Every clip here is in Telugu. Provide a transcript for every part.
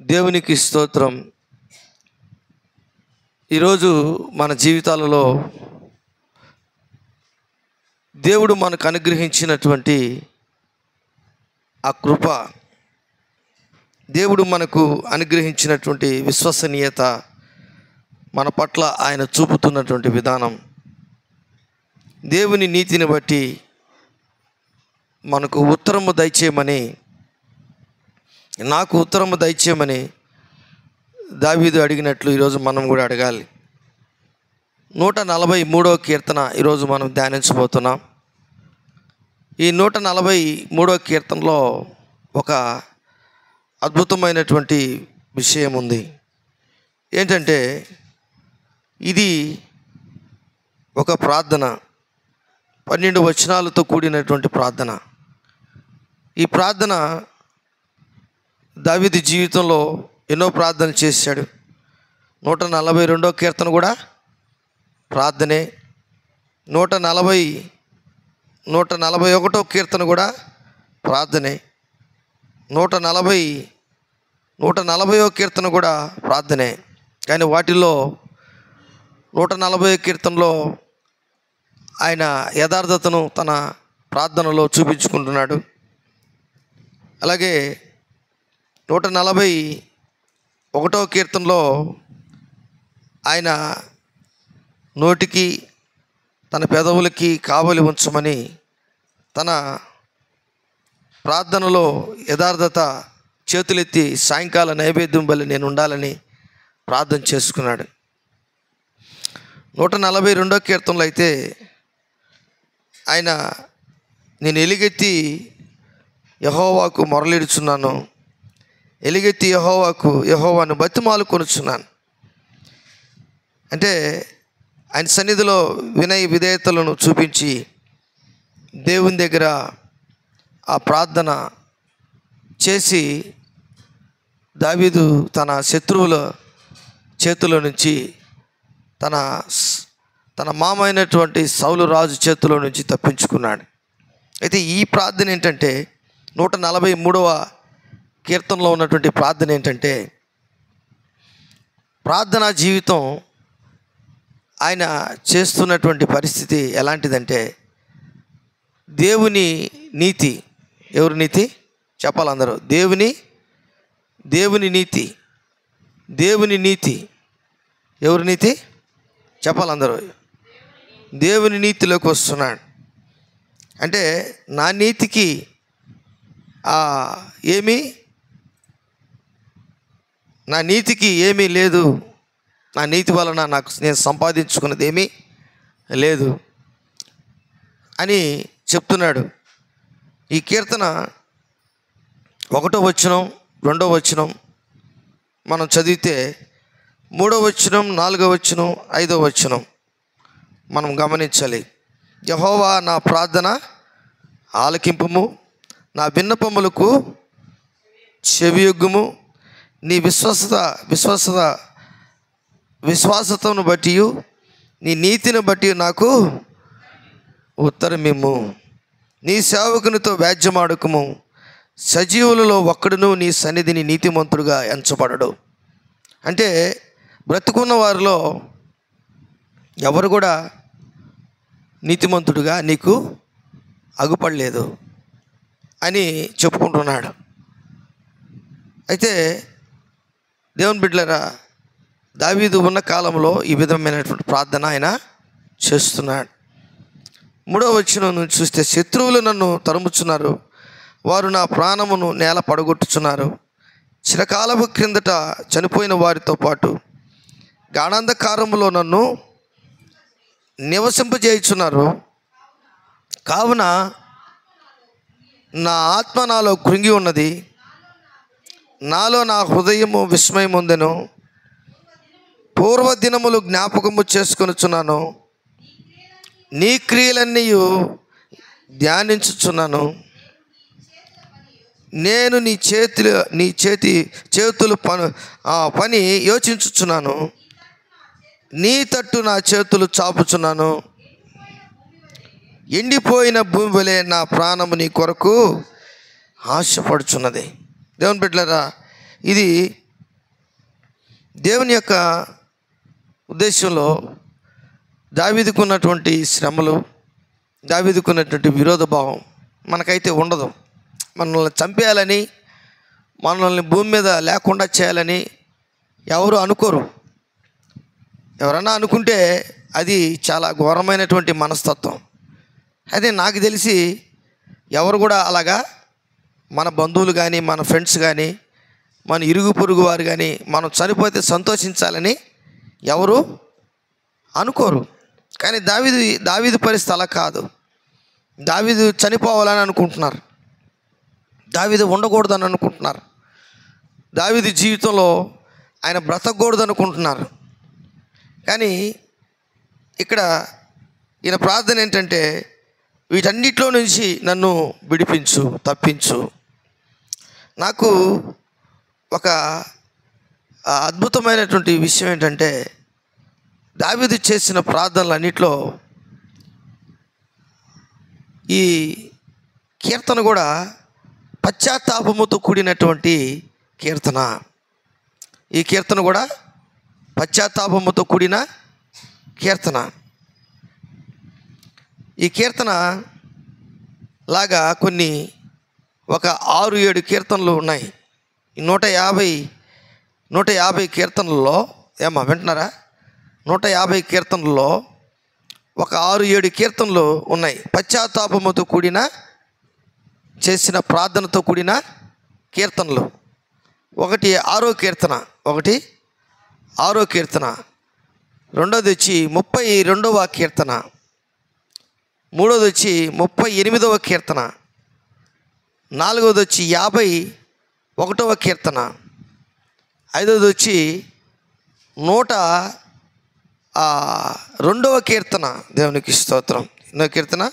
దేవునికి స్తోత్రం. ఈరోజు మన జీవితాలలో దేవుడు మనకు అనుగ్రహించినటువంటి ఆ కృప, దేవుడు మనకు అనుగ్రహించినటువంటి విశ్వసనీయత, మన పట్ల ఆయన చూపుతున్నటువంటి విధానం, దేవుని నీతిని బట్టి మనకు ఉత్తరము దయచేయమని, నాకు ఉత్తరము దయచేయమని దావీదు అడిగినట్లు ఈరోజు మనం కూడా అడగాలి. 143వ కీర్తన ఈరోజు మనం ధ్యానించబోతున్నాం. ఈ 143వ కీర్తనలో ఒక అద్భుతమైనటువంటి విషయం ఉంది. ఏంటంటే ఇది ఒక ప్రార్థన, 12 వచనాలతో కూడినటువంటి ప్రార్థన. ఈ ప్రార్థన దావీదు జీవితంలో ఎన్నో ప్రార్థనలు చేశాడు. 142వ కీర్తన కూడా ప్రార్థనే, 141వ కీర్తన కూడా ప్రార్థనే, 140వ కీర్తన కూడా ప్రార్థనే. కానీ వాటిల్లో 140వ కీర్తనలో ఆయన యథార్థతను తన ప్రార్థనలో చూపించుకుంటున్నాడు. అలాగే 141వ కీర్తనలో ఆయన నోటికి తన పెదవులకి కావలి ఉంచమని, తన ప్రార్థనలో యథార్థత, చేతులెత్తి సాయంకాల నైవేద్యం బలి నేను ఉండాలని ప్రార్థన చేసుకున్నాడు. 142వ కీర్తనలో అయితే ఆయన నేను ఎలుగెత్తి యెహోవాకు మొరలిడుచున్నాను, ఎలుగెత్తి యెహోవాను బతిమాలుకొనుచున్నాను. అంటే ఆయన సన్నిధిలో వినయ విధేయతలను చూపించి దేవుని దగ్గర ఆ ప్రార్థన చేసి దావీదు తన శత్రువుల చేతిలో నుంచి, తన మామ అయినటువంటి సౌలు రాజు చేతిలో నుంచి తప్పించుకున్నాడు. అయితే ఈ ప్రార్థన ఏంటంటే 143వ కీర్తనలో ఉన్నటువంటి ప్రార్థన ఏంటంటే, ప్రార్థనా జీవితం ఆయన చేస్తున్నటువంటి పరిస్థితి ఎలాంటిదంటే, దేవుని నీతి. ఎవరి నీతి చెప్పాలి అందరూ? దేవుని నీతి. దేవుని నీతి ఎవరి నీతి చెప్పాలి అందరూ? దేవుని నీతిలోకి వస్తున్నాడు. అంటే నా నీతికి నా నీతికి ఏమీ లేదు, నా నీతి వలన నేను సంపాదించుకున్నది ఏమీ లేదు అని చెప్తున్నాడు. ఈ కీర్తన 1వ వచనం, 2వ వచనం మనం చదివితే 3వ వచనం, 4వ వచనం, 5వ వచనం మనం గమనించాలి. యెహోవా నా ప్రార్థన ఆలకింపుము, నా విన్నపములకు చెవియొగ్గుము, నీ విశ్వాసతను బట్టి నీ నీతిని బట్టి నాకు ఉత్తరమిమ్ము. నీ సేవకునితో వ్యాజ్యమాడుకుము, సజీవులలో ఒక్కడును నీ సన్నిధిని నీతిమంతుడుగా ఎంచబడడు. అంటే బ్రతుకున్న వారిలో ఎవరు కూడా నీతిమంతుడుగా నీకు అగుపడలేదు అని చెప్పుకుంటున్నాడు. అయితే దేవుని బిడ్డలారా, దావీదు ఉన్న కాలంలో ఈ విధమైనటువంటి ప్రార్థన ఆయన చేస్తున్నాడు. 3వ వచనం నుంచి చూస్తే, శత్రువులు నన్ను తరుముచున్నారు, వారు నా ప్రాణమును నేల పడగొట్టుచున్నారు. చిరకాలపు క్రిందట చనిపోయిన వారితో పాటు గాఢాంధకారములో నన్ను నివసింపజేయుచున్నారు. కావున నా ఆత్మ నాలో కృంగి ఉన్నది, నాలో నా హృదయము విస్మయం ఉందెను. పూర్వదినములు జ్ఞాపకము చేసుకొనుచున్నాను, నీ క్రియలన్నీ ధ్యానించుచున్నాను. నేను నీ చేతులు పని యోచించుచున్నాను, నీ తట్టు నా చేతులు చాపుచున్నాను. ఎండిపోయిన భూమి వలె నా ప్రాణము నీ కొరకు ఆశపడుచున్నది. దేవుని బిడ్డలారా, ఇది దేవుని యొక్క ఉద్దేశంలో దావీదుకున్నటువంటి శ్రమలు, దావీదుకున్నటువంటి విరోధ భావం మనకైతే ఉండదు. మనల్ని చంపేయాలని, మనల్ని భూమి మీద లేకుండా చేయాలని ఎవరు అనుకోరు. ఎవరన్నా అనుకుంటే అది చాలా ఘోరమైనటువంటి మనస్తత్వం. అదే నాకు తెలిసి ఎవరు కూడా అలాగా మన బంధువులు కానీ, మన ఫ్రెండ్స్ కానీ, మన ఇరుగు పొరుగు వారు కానీ మనం చనిపోతే సంతోషించాలని ఎవరు అనుకోరు. కానీ దావీదు పరిస్థితి అలా కాదు. దావీదు చనిపోవాలని అనుకుంటున్నారు, దావీదు ఉండకూడదని అనుకుంటున్నారు, దావీదు జీవితంలో ఆయన బ్రతకూడదు అనుకుంటున్నారు. కానీ ఇక్కడ ఈయన ప్రార్థన ఏంటంటే, వీటన్నిటిలో నుంచి నన్ను విడిపించు, తప్పించు. నాకు ఒక అద్భుతమైనటువంటి విషయం ఏంటంటే, దావీదు చేసిన ప్రార్థనలన్నిటిలో ఈ కీర్తన కూడా పశ్చాత్తాపముతో కూడినటువంటి కీర్తన. ఈ కీర్తన కూడా పశ్చాత్తాపముతో కూడిన కీర్తన. ఈ కీర్తన లాగా కొన్ని ఒక 6-7 కీర్తనలు ఉన్నాయి. 150 కీర్తనల్లో వింటున్నారా? 150 కీర్తనల్లో ఒక 6-7 కీర్తనలు ఉన్నాయి పశ్చాత్తాపముతో కూడిన చేసిన ప్రార్థనతో కూడిన కీర్తనలు. ఒకటి 6వ కీర్తన, రెండోది వచ్చి 32వ కీర్తన, మూడోది వచ్చి 38వ కీర్తన, నాలుగోది వచ్చి 51వ కీర్తన, ఐదోది వచ్చి 102వ కీర్తన. దేవునికి స్తోత్రం. ఎన్నో కీర్తన?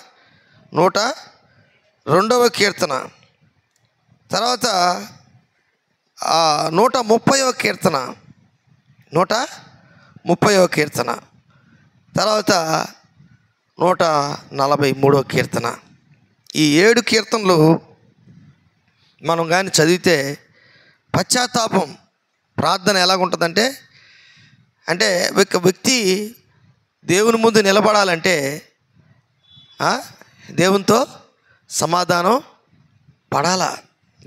102వ కీర్తన. తర్వాత 130వ కీర్తన, 130వ కీర్తన. తర్వాత 143వ కీర్తన. ఈ 7 కీర్తనలు మనం కానీ చదివితే పశ్చాత్తాపం ప్రార్థన ఎలాగుంటుందంటే, అంటే ఒక వ్యక్తి దేవుని ముందు నిలబడాలంటే దేవునితో సమాధానం పడాలా.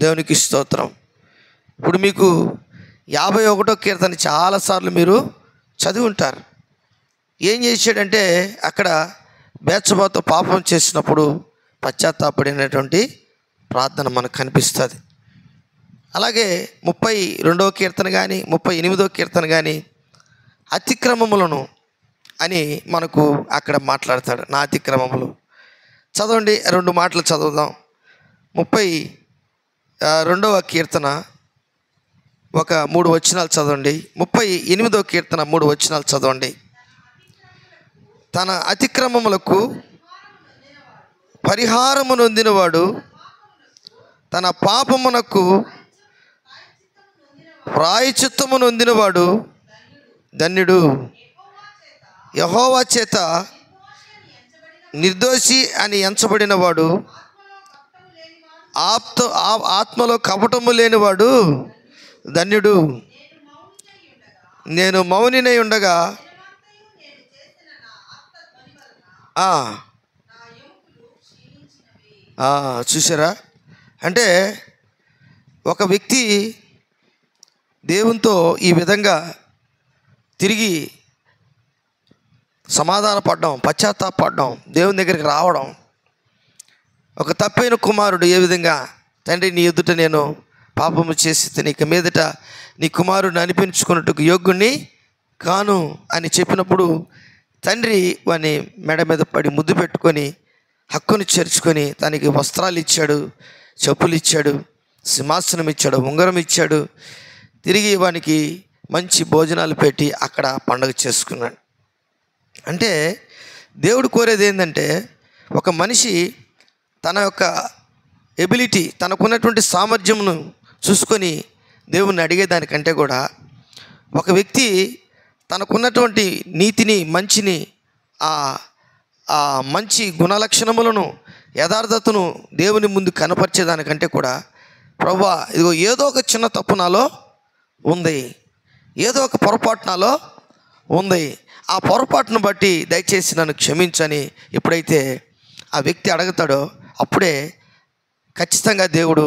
దేవునికి స్తోత్రం. ఇప్పుడు మీకు 51వ కీర్తన చాలాసార్లు మీరు చదివి ఉంటారు. ఏం చేశాడంటే, అక్కడ బేత్షెబాతో పాపం చేసినప్పుడు పశ్చాత్తాపడినటువంటి ప్రార్థన మనకు కనిపిస్తుంది. అలాగే 32వ కీర్తన కానీ 38వ కీర్తన కానీ అతిక్రమములను అని మనకు అక్కడ మాట్లాడతాడు. నా అతిక్రమములు చదవండి, 2 మాటలు చదువుదాం. 32వ కీర్తన ఒక 3 వచనాలు చదవండి. 38వ కీర్తన 3 వచనాలు చదవండి. తన అతిక్రమములకు పరిహారము నొందినవాడు, తన పాపమునకు ప్రాయశ్చిత్తము నొందినవాడు ధన్యుడు. యెహోవా చేత నిర్దోషి అని ఎంచబడినవాడు, ఆత్మలో కపటము లేనివాడు ధన్యుడు. నేను మౌనినై ఉండగా చూసారా? అంటే ఒక వ్యక్తి దేవునితో ఈ విధంగా తిరిగి సమాధానపడడం, పశ్చాత్తాపడడం, దేవుని దగ్గరికి రావడం. ఒక తప్పైన కుమారుడు ఏ విధంగా, తండ్రి నీ ఎదుట నేను పాపము చేసి ఇక మీదట నీ కుమారుడిని అనిపించుకున్నట్టుకు యోగ్యుణ్ణి కాను అని చెప్పినప్పుడు తండ్రి వాని మెడ మీద పడి ముద్దు పెట్టుకొని హక్కును చేర్చుకొని తనకి వస్త్రాలు ఇచ్చాడు, చెప్పులు ఇచ్చాడు, సింహాసనం ఇచ్చాడు, ఉంగరం ఇచ్చాడు. తిరిగి వానికి మంచి భోజనాలు పెట్టి అక్కడ పండుగ చేసుకున్నాడు. అంటే దేవుడు కోరేది ఏంటంటే, ఒక మనిషి తన యొక్క ఎబిలిటీ, తనకున్నటువంటి సామర్థ్యమును చూసుకొని దేవుణ్ణి అడిగేదానికంటే కూడా ఒక వ్యక్తి తనకున్నటువంటి నీతిని, మంచిని, ఆ మంచి గుణలక్షణములను, యథార్థతను దేవుని ముందు కనపరిచేదానికంటే కూడా, ప్రభువా ఇదిగో ఏదో ఒక చిన్న తప్పు నాలో ఉంది, ఏదో ఒక పొరపాటు నాలో ఉంది, ఆ పొరపాటును బట్టి దయచేసి నన్ను క్షమించని ఎప్పుడైతే ఆ వ్యక్తి అడుగుతాడో అప్పుడే ఖచ్చితంగా దేవుడు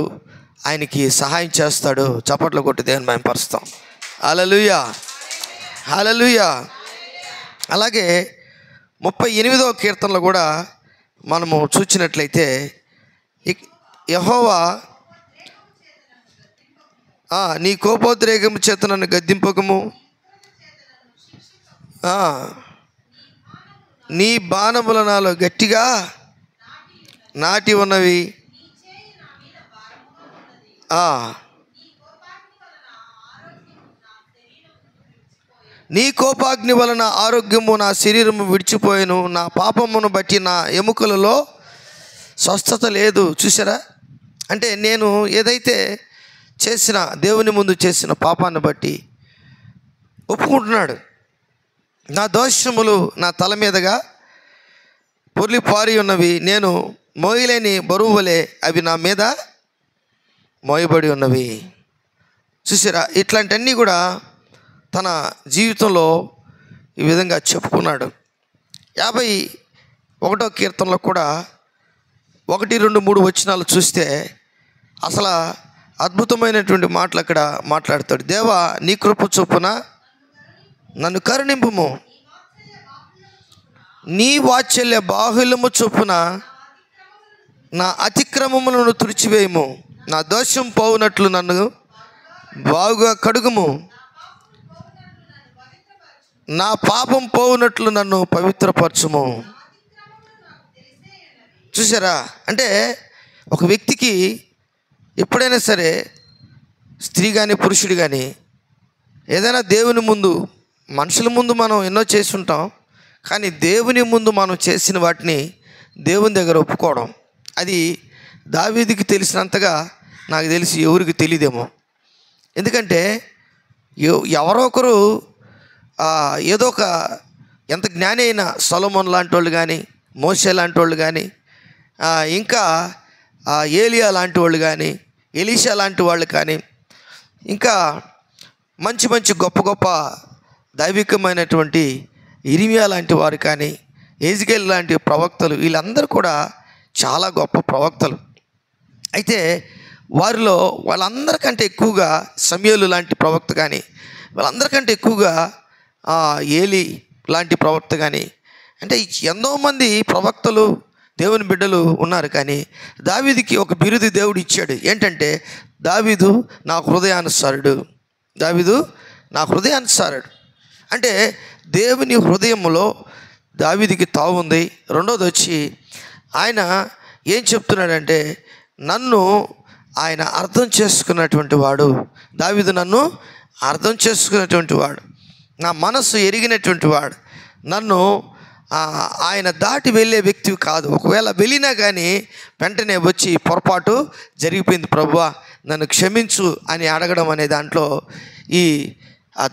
ఆయనకి సహాయం చేస్తాడు. చప్పట్లు కొట్టి దేవుని మహిమపరుస్తాం. హల్లెలూయా, హల్లెలూయా. అలాగే 38వ కీర్తనలో కూడా మనము చూసినట్లయితే యెహోవా నీ కోపోద్రేకము చేత నన్ను గద్దింపకము, నీ బాణముల నాలో గట్టిగా నాటి ఉన్నవి, నీ కోపాగ్ని వలన ఆరోగ్యము నా శరీరము విడిచిపోయాను, నా పాపమును బట్టి నా ఎముకలలో స్వస్థత లేదు. చూసారా? అంటే నేను ఏదైతే చేసిన దేవుని ముందు చేసిన పాపాన్ని బట్టి ఒప్పుకుంటున్నాడు. నా దోషములు నా తల మీదగా పొర్లి పారి ఉన్నవి, నేను మోయలేని బరువు వలె అవి నా మీద మోయబడి ఉన్నవి. చూసారా? ఇట్లాంటివన్నీ కూడా తన జీవితంలో ఈ విధంగా చెప్పుకున్నాడు. 51వ కీర్తనలో కూడా 1, 2, 3 వచనాలు చూస్తే అసలు అద్భుతమైనటువంటి మాటలు అక్కడ మాట్లాడతాడు. దేవా, నీ కృప చొప్పున నన్ను కరుణింపుము, నీ వాత్సల్య బాహుల్యము చొప్పున నా అతిక్రమములను తుడిచివేయము, నా దోషం పోవునట్లు నన్ను బాగుగా కడుగుము, నా పాపం పోవునట్లు నన్ను పవిత్రపరచుము. చూసారా? అంటే ఒక వ్యక్తికి ఎప్పుడైనా సరే, స్త్రీ కానీ పురుషుడు కానీ, ఏదైనా దేవుని ముందు, మనుషుల ముందు మనం ఎన్నో చేసి ఉంటాం, కానీ దేవుని ముందు మనం చేసిన వాటిని దేవుని దగ్గర ఒప్పుకోవడం, అది దావీదుకి తెలిసినంతగా నాకు తెలిసి ఎవరికి తెలియదేమో. ఎందుకంటే ఎవరో ఒకరు ఏదో ఒక ఎంత జ్ఞాని అయినా సొలొమోన్ లాంటి వాళ్ళు కానీ, మోషే లాంటి వాళ్ళు కానీ, ఇంకా ఏలియా లాంటి వాళ్ళు కానీ, ఎలీషా లాంటి వాళ్ళు కానీ, ఇంకా మంచి మంచి గొప్ప గొప్ప దైవికమైనటువంటి ఇర్మియా లాంటి వారు కానీ, ఎజ్కేల్ లాంటి ప్రవక్తలు, వీళ్ళందరూ కూడా చాలా గొప్ప ప్రవక్తలు. అయితే వారిలో వాళ్ళందరికంటే ఎక్కువగా సమూయేలు లాంటి ప్రవక్త కానీ, వాళ్ళందరికంటే ఎక్కువగా ఏలి లాంటి ప్రవక్త కానీ, అంటే ఎంతోమంది ప్రవక్తలు దేవుని బిడ్డలు ఉన్నారు. కానీ దావీదుకి ఒక బిరుదు దేవుడు ఇచ్చాడు. ఏంటంటే, దావీదు నా హృదయానుసారుడు, దావీదు నా హృదయానుసారుడు. అంటే దేవుని హృదయంలో దావీదుకి తావు ఉంది. రెండోది వచ్చి ఆయన ఏం చెప్తున్నాడంటే, నన్ను ఆయన అర్థం చేసుకున్నటువంటి వాడు, దావీదు నన్ను అర్థం చేసుకున్నటువంటి వాడు, నా మనసు ఎరిగినటువంటి వాడు, నన్ను ఆయన దాటి వెళ్ళే వ్యక్తి కాదు. ఒకవేళ వెళ్ళినా కానీ వెంటనే వచ్చి పొరపాటు జరిగిపోయింది ప్రభువా నన్ను క్షమించు అని అడగడం అనే దాంట్లో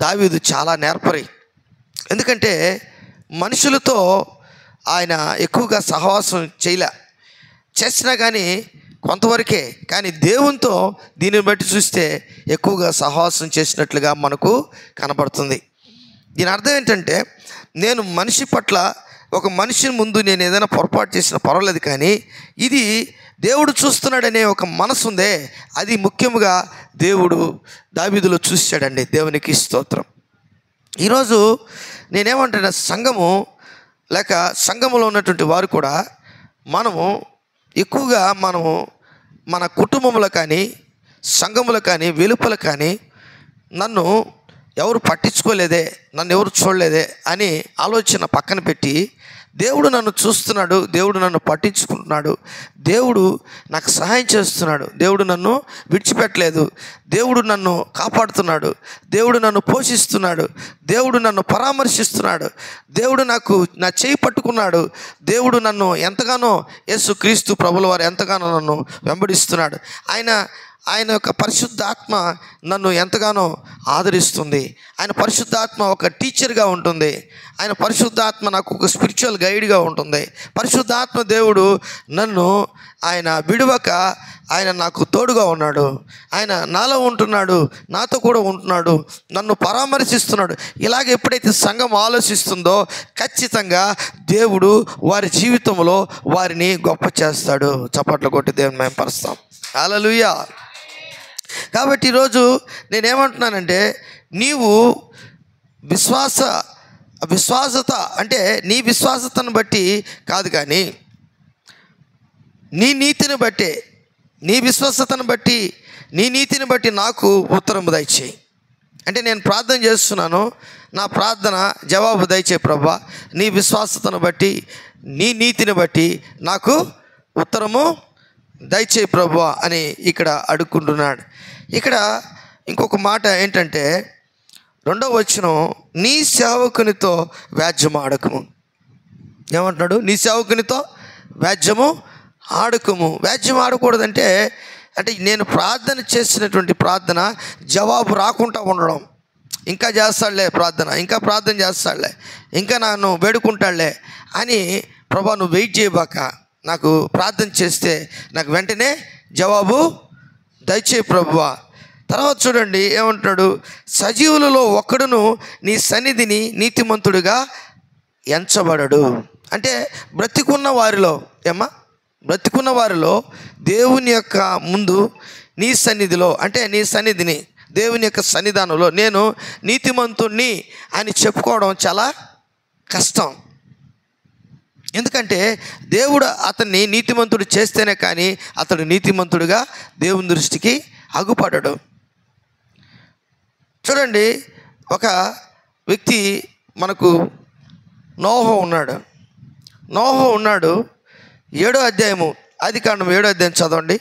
దావీదు చాలా నేర్పరి. ఎందుకంటే మనుషులతో ఆయన ఎక్కువగా సహవాసం చేసినా కానీ కొంతవరకే, కానీ దేవునితో దీనిని బట్టి చూస్తే ఎక్కువగా సహవాసం చేసినట్లుగా మనకు కనబడుతుంది. దీని అర్థం ఏంటంటే, నేను మనిషి పట్ల, ఒక మనిషిని ముందు నేను ఏదైనా పొరపాటు చేసినా పర్వాలేదు, కానీ ఇది దేవుడు చూస్తున్నాడనే ఒక మనసు ఉందే, అది ముఖ్యంగా దేవుడు దావీదులో చూశాడండి. దేవునికి స్తోత్రం. ఈరోజు నేనేమంటున్నా, సంఘము లేక సంఘములో ఉన్నటువంటి వారు కూడా మనము ఎక్కువగా మన కుటుంబంలో కానీ, సంఘములో కానీ, వెలుపల కానీ నన్ను ఎవరు పట్టించుకోలేదే, నన్ను ఎవరు చూడలేదే అని ఆలోచన పక్కన పెట్టి, దేవుడు నన్ను చూస్తున్నాడు, దేవుడు నన్ను పట్టించుకుంటున్నాడు, దేవుడు నాకు సహాయం చేస్తున్నాడు, దేవుడు నన్ను విడిచిపెట్టలేదు, దేవుడు నన్ను కాపాడుతున్నాడు, దేవుడు నన్ను పోషిస్తున్నాడు, దేవుడు నన్ను పరామర్శిస్తున్నాడు, దేవుడు నా చేయి పట్టుకున్నాడు, దేవుడు నన్ను ఎంతగానో, యేసు క్రీస్తు ప్రభుల వారు ఎంతగానో నన్ను వెంబడిస్తున్నాడు, ఆయన ఆయన యొక్క పరిశుద్ధాత్మ నన్ను ఎంతగానో ఆదరిస్తుంది. ఆయన పరిశుద్ధాత్మ ఒక టీచర్గా ఉంటుంది. ఆయన పరిశుద్ధాత్మ నాకు ఒక స్పిరిచువల్ గైడ్గా ఉంటుంది. పరిశుద్ధాత్మ దేవుడు నన్ను ఆయన విడువక ఆయన నాకు తోడుగా ఉన్నాడు. ఆయన నాలో ఉంటున్నాడు, నాతో కూడా ఉంటున్నాడు, నన్ను పరామర్శిస్తున్నాడు. ఇలాగ ఎప్పుడైతే సంఘం ఆలోచిస్తుందో ఖచ్చితంగా దేవుడు వారి జీవితంలో వారిని గొప్ప చేస్తాడు. చప్పట్లు కొట్టి దేవుని మహిమపరుస్తాం. హల్లెలూయా. కాబట్టి ఈరోజు నేనేమంటున్నానంటే, నీవు విశ్వాసత అంటే నీ విశ్వాసతను బట్టి కాదు, కానీ నీ నీతిని బట్టి, నీ విశ్వాసతను బట్టి, నీ నీతిని బట్టి నాకు ఉత్తరం దయచేయి. అంటే నేను ప్రార్థన చేస్తున్నాను, నా ప్రార్థన జవాబు దయచేయి ప్రభువా. నీ విశ్వాసతను బట్టి, నీ నీతిని బట్టి నాకు ఉత్తరము దయచేయి ప్రభువా అని ఇక్కడ అడుక్కుంటున్నాడు. ఇక్కడ ఇంకొక మాట ఏంటంటే 2వ వచనం, నీ సేవకునితో వ్యాజ్యము ఆడకము. ఏమంటున్నాడు? నీ సేవకునితో వ్యాజ్యము ఆడకము. వ్యాజ్యం ఆడకూడదంటే అంటే నేను ప్రార్థన చేసినటువంటి ప్రార్థన జవాబు రాకుండా ఉండడం. ఇంకా చేస్తాడులే ప్రార్థన, ఇంకా ప్రార్థన చేస్తాడులే, ఇంకా నన్ను వేడుకుంటాడులే అని ప్రభా నువ్వు వెయిట్ చేయబాక, నాకు ప్రార్థన చేస్తే నాకు వెంటనే జవాబు దయచేయి ప్రభువా. తర్వాత చూడండి ఏమంటున్నాడు, సజీవులలో ఒక్కడును నీ సన్నిధిని నీతిమంతుడిగా ఎంచబడడు. అంటే బ్రతికున్న వారిలో బ్రతికున్న వారిలో దేవుని యొక్క ముందు నీ సన్నిధిలో, అంటే నీ సన్నిధిని దేవుని యొక్క సన్నిధానంలో నేను నీతిమంతుణ్ణి అని చెప్పుకోవడం చాలా కష్టం. ఎందుకంటే దేవుడు అతన్ని నీతిమంతుడు చేస్తేనే కానీ అతడు నీతిమంతుడిగా దేవుని దృష్టికి అగుపడడు. చూడండి, ఒక వ్యక్తి మనకు నోహో ఉన్నాడు. 7వ అధ్యాయము, ఆదికాండం 7వ అధ్యాయం చదవండి.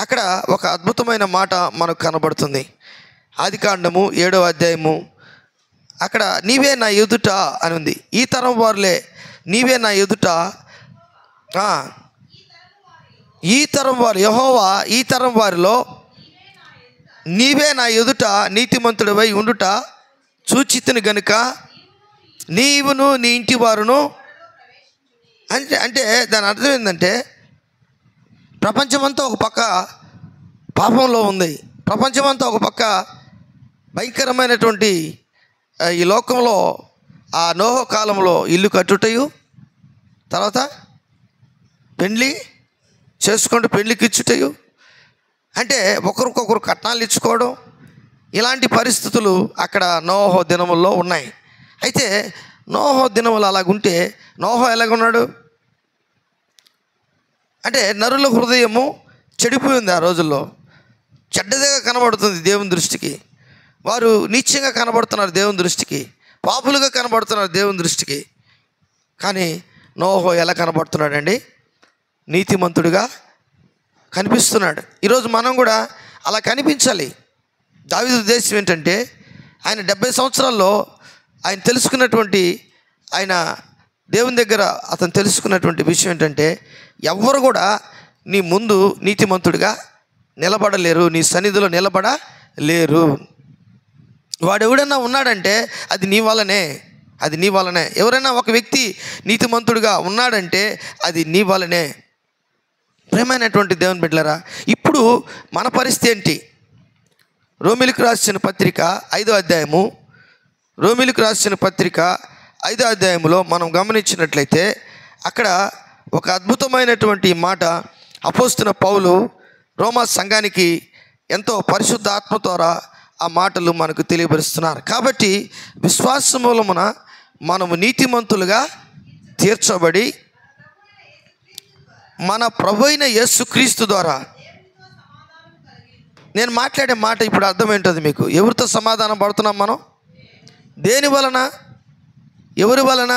అక్కడ ఒక అద్భుతమైన మాట మనకు కనబడుతుంది. ఆదికాండము 7వ అధ్యాయము అక్కడ నీవే నా ఎదుట అని ఉంది. ఈ తరం వారులే నీవే నా ఎదుట, ఈ తరం వారు యెహోవా ఈ తరం వారిలో నీవే నా ఎదుట నీతిమంతుడివై ఉండుట చూచితిని గనుక నీవును నీ ఇంటి వారును అంటే దాని అర్థం ఏంటంటే ప్రపంచమంతా ఒక పక్క పాపంలో ఉంది, ప్రపంచమంతా ఒక పక్క భయంకరమైనటువంటి ఈ లోకంలో ఆ నోహో కాలంలో ఇల్లు కట్టుటయు, తర్వాత పెండ్లి చేసుకుంటూ పెండ్లికి ఇచ్చుటయు, అంటే ఒకరికొకరు కట్నాలు ఇచ్చుకోవడం, ఇలాంటి పరిస్థితులు అక్కడ నోహో దినముల్లో ఉన్నాయి. అయితే నోహో దినములు అలాగుంటే నోహో ఎలాగున్నాడు అంటే నరుల హృదయము చెడిపోయింది. ఆ రోజుల్లో చెడ్డదిగా కనబడుతుంది దేవుని దృష్టికి. వారు నీచంగా కనబడుతున్నారు దేవుని దృష్టికి, పాపులుగా కనబడుతున్నారు దేవుని దృష్టికి. కానీ నోహో ఎలా కనబడుతున్నాడండి? నీతిమంతుడిగా కనిపిస్తున్నాడు. ఈరోజు మనం కూడా అలా కనిపించాలి. దావీదు ఉద్దేశం ఏంటంటే ఆయన 70 సంవత్సరాల్లో ఆయన తెలుసుకున్నటువంటి, ఆయన దేవుని దగ్గర అతను తెలుసుకున్నటువంటి విషయం ఏంటంటే ఎవ్వరు కూడా నీ ముందు నీతిమంతుడిగా నిలబడలేరు, నీ సన్నిధిలో నిలబడలేరు. వాడు ఎవడన్నా ఉన్నాడంటే అది నీ వల్లనే. ఎవరైనా ఒక వ్యక్తి నీతిమంతుడిగా ఉన్నాడంటే అది నీ వల్లనే. ప్రేమైనటువంటి దేవుని బిడ్డలారా, ఇప్పుడు మన పరిస్థితి ఏంటి? రోమిలికి రాసిన పత్రిక 5వ అధ్యాయము, రోమిలికి రాసిన పత్రిక 5వ అధ్యాయంలో మనం గమనించినట్లయితే అక్కడ ఒక అద్భుతమైనటువంటి మాట అపోస్తలుడైన పౌలు రోమా సంఘానికి ఎంతో పరిశుద్ధ ఆత్మ ద్వారా ఆ మాటలు మనకు తెలియపరుస్తున్నారు. కాబట్టి విశ్వాస మూలమున మనము నీతిమంతులుగా తీర్చబడి మన ప్రభువైన యేసుక్రీస్తు ద్వారా, నేను మాట్లాడే మాట ఇప్పుడు అర్థమేంటది మీకు? ఎవరితో సమాధానం పడుతున్నాం మనం? దేని వలన? ఎవరి వలన?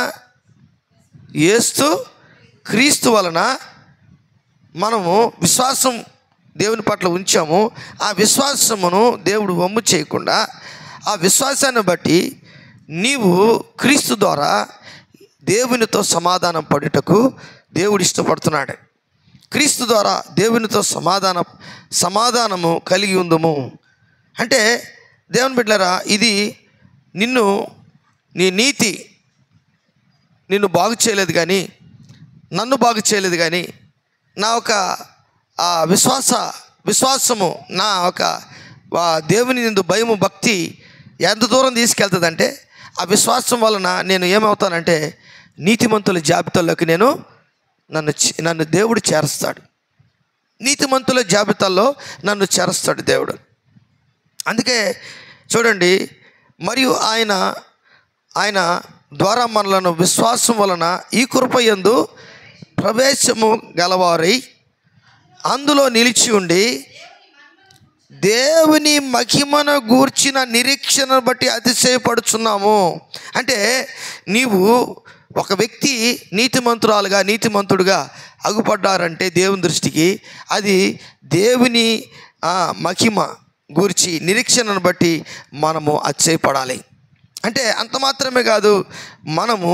యేసు క్రీస్తు వలన మనము విశ్వాసం దేవుని పట్ల ఉంచాము. ఆ విశ్వాసమును దేవుడు వమ్ము చేయకుండా ఆ విశ్వాసాన్ని బట్టి నీవు క్రీస్తు ద్వారా దేవునితో సమాధానం పడుటకు దేవుడు ఇష్టపడుతున్నాడు. క్రీస్తు ద్వారా దేవునితో సమాధానము కలిగి ఉందము. అంటే దేవుని బిడ్డలారా, ఇది నీ నీతి నిన్ను బాగు చేయలేదు కానీ, నన్ను బాగు చేయలేదు కానీ, నా ఒక విశ్వాసము, నా ఒక దేవుని యందు భయము, భక్తి ఎంత దూరం తీసుకెళ్తుందంటే, ఆ విశ్వాసం వలన నేను ఏమవుతానంటే నీతిమంతుల జాబితాలోకి నన్ను దేవుడు చేరుస్తాడు. నీతిమంతుల జాబితాలో నన్ను చేరుస్తాడు దేవుడు. అందుకే చూడండి, మరియు ఆయన ద్వారా మనలను విశ్వాసం వలన ఈ కృప యందు ప్రవేశము గలవారై అందులో నిలిచి ఉండి దేవుని మహిమను గూర్చిన నిరీక్షణను బట్టి అతిశయపడుచున్నాము. అంటే నీవు ఒక వ్యక్తి నీతిమంతుడుగా అగుపడ్డారంటే దేవుని దృష్టికి అది దేవుని మహిమ గూర్చి నిరీక్షణను బట్టి మనము అతిశయపడాలి. అంటే అంత మాత్రమే కాదు, మనము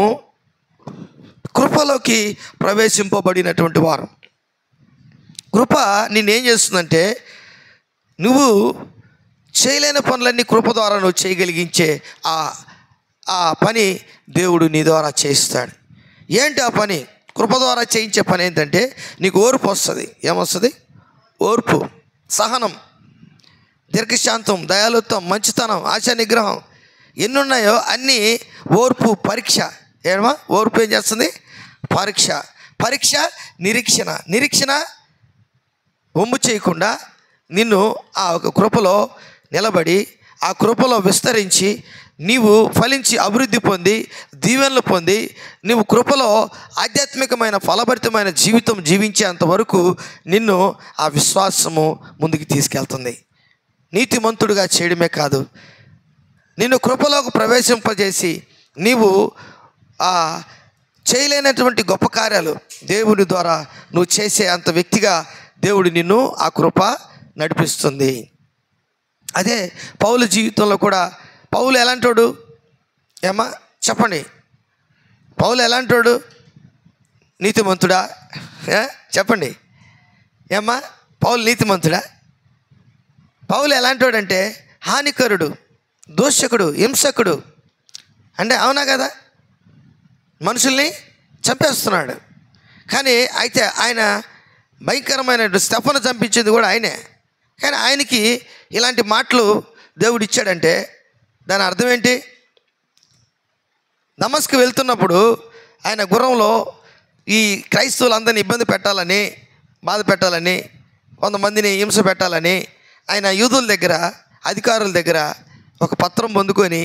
కృపలోకి ప్రవేశింపబడినటువంటి వారు. కృప నిన్నేం చేస్తుందంటే, నువ్వు చేయలేని పనులన్నీ కృప ద్వారా నువ్వు చేయగలిగించే ఆ పని దేవుడు నీ ద్వారా చేయిస్తాడు. ఏంటి ఆ పని? కృప ద్వారా చేయించే పని ఏంటంటే, నీకు ఓర్పు వస్తుంది. ఏమొస్తుంది? ఓర్పు, సహనం, దీర్ఘశాంతం, దయాలుత్వం, మంచితనం, ఆశా నిగ్రహం, ఎన్నున్నాయో అన్నీ ఓర్పు పరీక్ష. ఏమా ఓర్పు ఏం చేస్తుంది? పరీక్ష నిరీక్షణ ఒమ్ము చేయకుండా నిన్ను ఆ ఒక కృపలో నిలబడి, ఆ కృపలో విస్తరించి, నీవు ఫలించి అభివృద్ధి పొంది, దీవెనలు పొంది, నీవు కృపలో ఆధ్యాత్మికమైన ఫలభరితమైన జీవితం జీవించేంత వరకు నిన్ను ఆ విశ్వాసము ముందుకు తీసుకెళ్తుంది. నీతిమంతుడిగా చేయడమే కాదు, నిన్ను కృపలోకి ప్రవేశింపజేసి నీవు చేయలేనటువంటి గొప్ప కార్యాలు దేవుని ద్వారా నువ్వు చేసే అంత వ్యక్తిగా దేవుడు నిన్ను ఆ కృప నడిపిస్తుంది. అదే పౌలు జీవితంలో కూడా. పౌలు ఎలాంటోడు? ఏమ్మా చెప్పండి, పౌలు ఎలాంటోడు? నీతిమంతుడా? చెప్పండి ఏమ్మా, పౌలు నీతిమంతుడా? పౌలు ఎలాంటోడంటే హానికరుడు, దూషకుడు, హింసకుడు. అంటే అవునా కదా? మనుషుల్ని చంపేస్తున్నాడు. కానీ అయితే ఆయన భయంకరమైన స్టెఫను చంపించింది కూడా ఆయనే. కానీ ఆయనకి ఇలాంటి మాటలు దేవుడు ఇచ్చాడంటే దాని అర్థం ఏంటి? దమస్కు వెళ్తున్నప్పుడు ఆయన గుర్రంలో ఈ క్రైస్తవులందరినీ ఇబ్బంది పెట్టాలని, బాధ పెట్టాలని, కొంతమందిని హింస పెట్టాలని ఆయన యూదుల దగ్గర, అధికారుల దగ్గర ఒక పత్రం పొందుకొని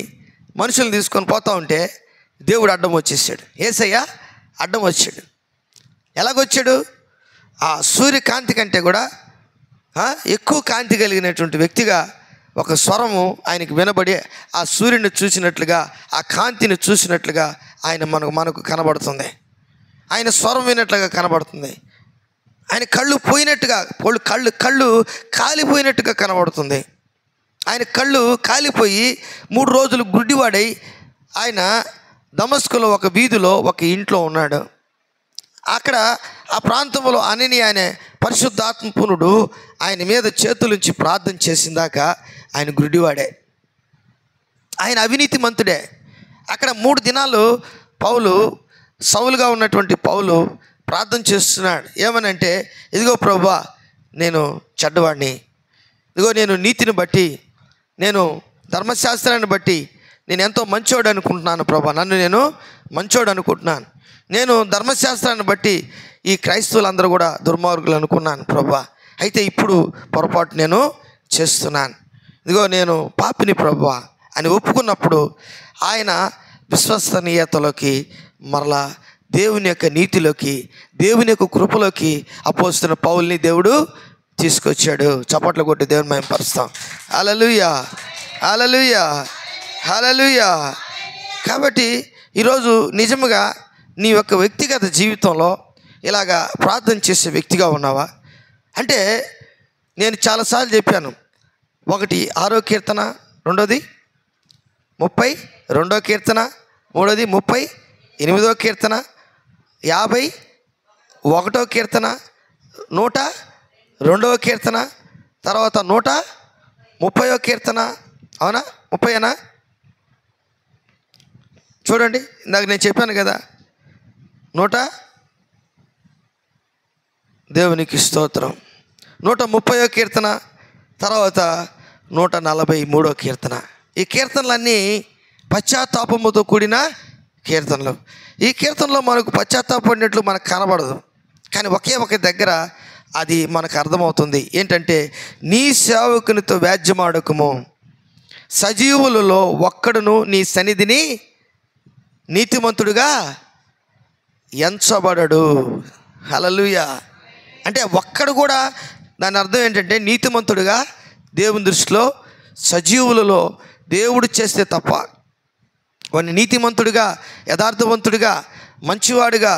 మనుషులను తీసుకొని పోతూ ఉంటే దేవుడు అడ్డం వచ్చేసాడు. యేసయ్య అడ్డం వచ్చాడు. ఎలాగొచ్చాడు? ఆ సూర్యకాంతి కంటే కూడా ఎక్కువ కాంతి కలిగినటువంటి వ్యక్తిగా ఒక స్వరము ఆయనకు వినబడి, ఆ సూర్యుని చూసినట్లుగా, ఆ కాంతిని చూసినట్లుగా ఆయన మనకు కనబడుతుంది. ఆయన స్వరం వినట్లుగా కనబడుతుంది. ఆయన కళ్ళు పోయినట్టుగా, కళ్ళు కాలిపోయినట్టుగా కనబడుతుంది. ఆయన కళ్ళు కాలిపోయి 3 రోజులు గుడ్డివాడై ఆయన దమస్కులో ఒక వీధిలో ఒక ఇంట్లో ఉన్నాడు. అక్కడ ఆ ప్రాంతంలో అననీయ అనే పరిశుద్ధాత్మపూర్ణుడు ఆయన మీద చేతులుంచి ప్రార్థన చేసిందాక ఆయన గుడ్డివాడే, ఆయన అవినీతి మంతుడే. అక్కడ 3 దినాలు సౌలుగా ఉన్నటువంటి పౌలు ప్రార్థన చేస్తున్నాడు. ఏమనంటే, ఇదిగో ప్రభువా, నేను చెడ్డవాడిని, ఇదిగో నేను నీతిని బట్టి, నేను ధర్మశాస్త్రాన్ని బట్టి నేను ఎంతో మంచోడు అనుకుంటున్నాను ప్రభా, నన్ను నేను మంచోడు అనుకుంటున్నాను. నేను ధర్మశాస్త్రాన్ని బట్టి ఈ క్రైస్తవులందరూ కూడా దుర్మార్గులు అనుకున్నాను ప్రభా. అయితే ఇప్పుడు పొరపాటు నేను చేస్తున్నాను, ఇదిగో నేను పాపిని ప్రభువా అని ఒప్పుకున్నప్పుడు ఆయన విశ్వసనీయతలోకి, మరలా దేవుని యొక్క నీతిలోకి, దేవుని యొక్క కృపలోకి అపోస్తున్న పౌల్ని దేవుడు తీసుకొచ్చాడు. చప్పట్లు కొట్టి దేవుని మహిమపరుస్తాం. హల్లెలూయా, హల్లెలూయా, హల్లెలూయా. కాబట్టి ఈరోజు నిజముగా నీ యొక్క వ్యక్తిగత జీవితంలో ఇలాగా ప్రార్థన చేసే వ్యక్తిగా ఉన్నావా? అంటే నేను చాలాసార్లు చెప్పాను. 1 6వ కీర్తన, 2ది 32వ కీర్తన, 3ది 38వ కీర్తన, 51వ కీర్తన, 102వ కీర్తన, తర్వాత 130వ కీర్తన. అవునా? 30ఏనా? చూడండి, ఇందాక నేను చెప్పాను కదా, దేవునికి స్తోత్రం. 130వ కీర్తన, తర్వాత 143వ కీర్తన. ఈ కీర్తనలన్నీ పశ్చాత్తాపముతో కూడిన కీర్తనలు. ఈ కీర్తనలో మనకు పశ్చాత్తాపడినట్లు మనకు కనబడదు, కానీ ఒకే ఒక దగ్గర అది మనకు అర్థమవుతుంది. ఏంటంటే, నీ సేవకునితో వ్యాజ్యమాడకము, సజీవులలో ఒక్కడును నీ సన్నిధిని నీతిమంతుడుగా ఎంచబడడు. హల్లెలూయా. అంటే ఒక్కడు కూడా, దాని అర్థం ఏంటంటే, నీతిమంతుడుగా దేవుని దృష్టిలో సజీవులలో దేవుడు చేస్తే తప్ప వాడిని నీతిమంతుడిగా, యథార్థవంతుడిగా, మంచివాడిగా